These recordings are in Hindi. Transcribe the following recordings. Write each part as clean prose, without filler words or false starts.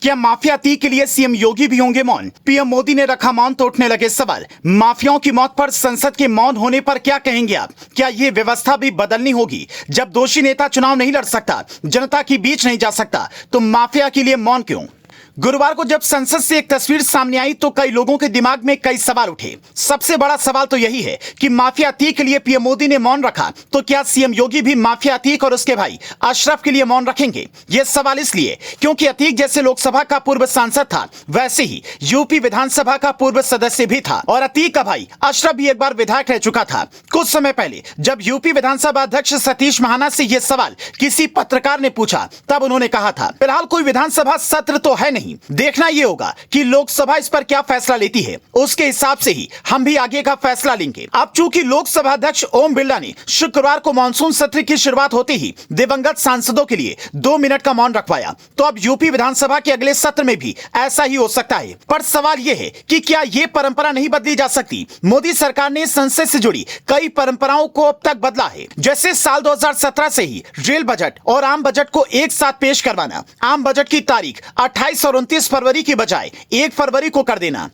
क्या माफिया अतीक के लिए सीएम योगी भी होंगे मौन? पीएम मोदी ने रखा मौन तो उठने लगे सवाल। माफियाओं की मौत पर संसद के मौन होने पर क्या कहेंगे आप? क्या ये व्यवस्था भी बदलनी होगी? जब दोषी नेता चुनाव नहीं लड़ सकता, जनता के बीच नहीं जा सकता, तो माफिया के लिए मौन क्यों? गुरुवार को जब संसद से एक तस्वीर सामने आई तो कई लोगों के दिमाग में कई सवाल उठे। सबसे बड़ा सवाल तो यही है कि माफिया अतीक के लिए पीएम मोदी ने मौन रखा, तो क्या सीएम योगी भी माफिया अतीक और उसके भाई अशरफ के लिए मौन रखेंगे? यह सवाल इसलिए क्योंकि अतीक जैसे लोकसभा का पूर्व सांसद था, वैसे ही यूपी विधानसभा का पूर्व सदस्य भी था और अतीक का भाई अशरफ भी एक बार विधायक रह चुका था। कुछ समय पहले जब यूपी विधानसभा अध्यक्ष सतीश महाना से यह सवाल किसी पत्रकार ने पूछा, तब उन्होंने कहा था, फिलहाल कोई विधानसभा सत्र तो है नहीं, देखना यह होगा कि लोकसभा इस पर क्या फैसला लेती है, उसके हिसाब से ही हम भी आगे का फैसला लेंगे। अब चूंकि लोकसभा अध्यक्ष ओम बिरला ने शुक्रवार को मानसून सत्र की शुरुआत होते ही दिवंगत सांसदों के लिए 2 मिनट का मौन रखवाया, तो अब यूपी विधानसभा के अगले सत्र में भी ऐसा ही हो सकता है। पर सवाल यह है कि क्या यह परंपरा नहीं बदली जा सकती? मोदी सरकार ने संसद से जुड़ी कई परंपराओं को अब तक बदला है, जैसे साल 2017 से ही रेल बजट और आम बजट को एक साथ पेश करवाना, आम बजट की तारीख 28 और 29 फरवरी की बजाय 1 फरवरी को कर देना,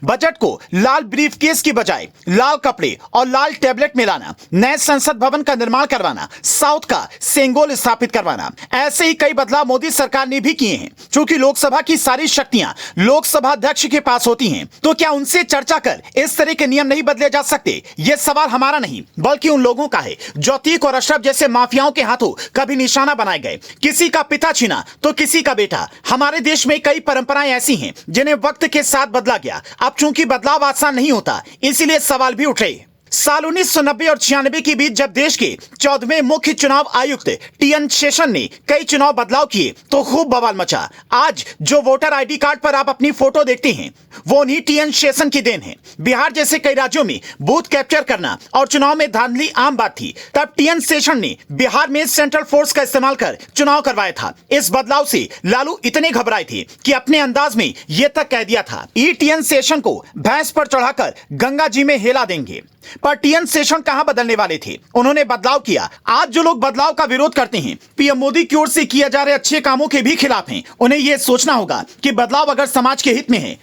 बजट को लाल ब्रीफकेस की बजाय लाल कपड़े और लाल टैबलेट में लाना, नए संसद भवन का निर्माण करवाना, साउथ का सेंगोल स्थापित करवाना। ऐसे ही कई बदलाव मोदी सरकार ने भी किए हैं। चूंकि लोकसभा की सारी शक्तियां लोकसभा अध्यक्ष के पास होती हैं, तो क्या उनसे चर्चा कर इस तरह के नियम नहीं बदले जा सकते? यह सवाल हमारा नहीं बल्कि उन लोगों का है जो अतीक और अशरफ जैसे माफियाओं के हाथों कभी निशाना बनाए गए। किसी का पिता छीना तो किसी का बेटा। हमारे देश में कई परंपराएं ऐसी हैं जिन्हें वक्त के साथ बदला गया। अब चूंकि बदलाव आसान नहीं होता, इसीलिए सवाल भी उठ रहे। साल 1990 और 96 के बीच जब देश के 14वें मुख्य चुनाव आयुक्त टीएन शेषन ने कई चुनाव बदलाव किए तो खूब बवाल मचा। आज जो वोटर आईडी कार्ड पर आप अपनी फोटो देखते हैं, वो उन्हीं टीएन शेषन की देन है। बिहार जैसे कई राज्यों में बूथ कैप्चर करना और चुनाव में धांधली आम बात थी, तब टीएन शेषन ने बिहार में सेंट्रल फोर्स का इस्तेमाल कर चुनाव करवाया था। इस बदलाव से लालू इतने घबराए थे कि अपने अंदाज में यह तक कह दिया था, टीएन शेषन को भैंस पर चढ़ाकर गंगा जी में हेला देंगे। पर टीएन शेषन कहां बदलने वाले थे? उन्होंने बदलाव किया। आज जो लोग बदलाव का विरोध करते हैं, पीएम मोदी की ओर से किए जा रहे अच्छे कामों के भी खिलाफ हैं, उन्हें यह सोचना होगा कि बदलाव अगर समाज के हित में है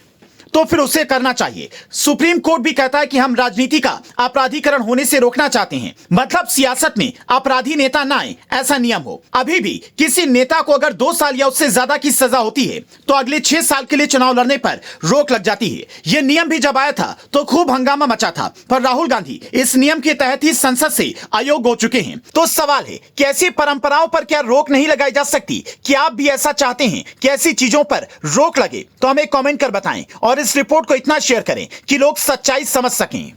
तो फिर उसे करना चाहिए। सुप्रीम कोर्ट भी कहता है कि हम राजनीति का अपराधीकरण होने से रोकना चाहते हैं, मतलब सियासत में अपराधी नेता ना आए, ऐसा नियम हो। अभी भी किसी नेता को अगर 2 साल या उससे ज्यादा की सजा होती है तो अगले 6 साल के लिए चुनाव लड़ने पर रोक लग जाती है। यह नियम भी जब आया था तो खूब हंगामा मचा था, पर राहुल गांधी इस नियम के तहत ही संसद से अयोग्य हो चुके हैं। तो सवाल है कि ऐसी परंपराओं पर क्या रोक नहीं लगाई जा सकती? क्या आप भी ऐसा चाहते हैं कि ऐसी चीजों पर रोक लगे? तो हमें कमेंट कर बताएं और इस रिपोर्ट को इतना शेयर करें कि लोग सच्चाई समझ सकें।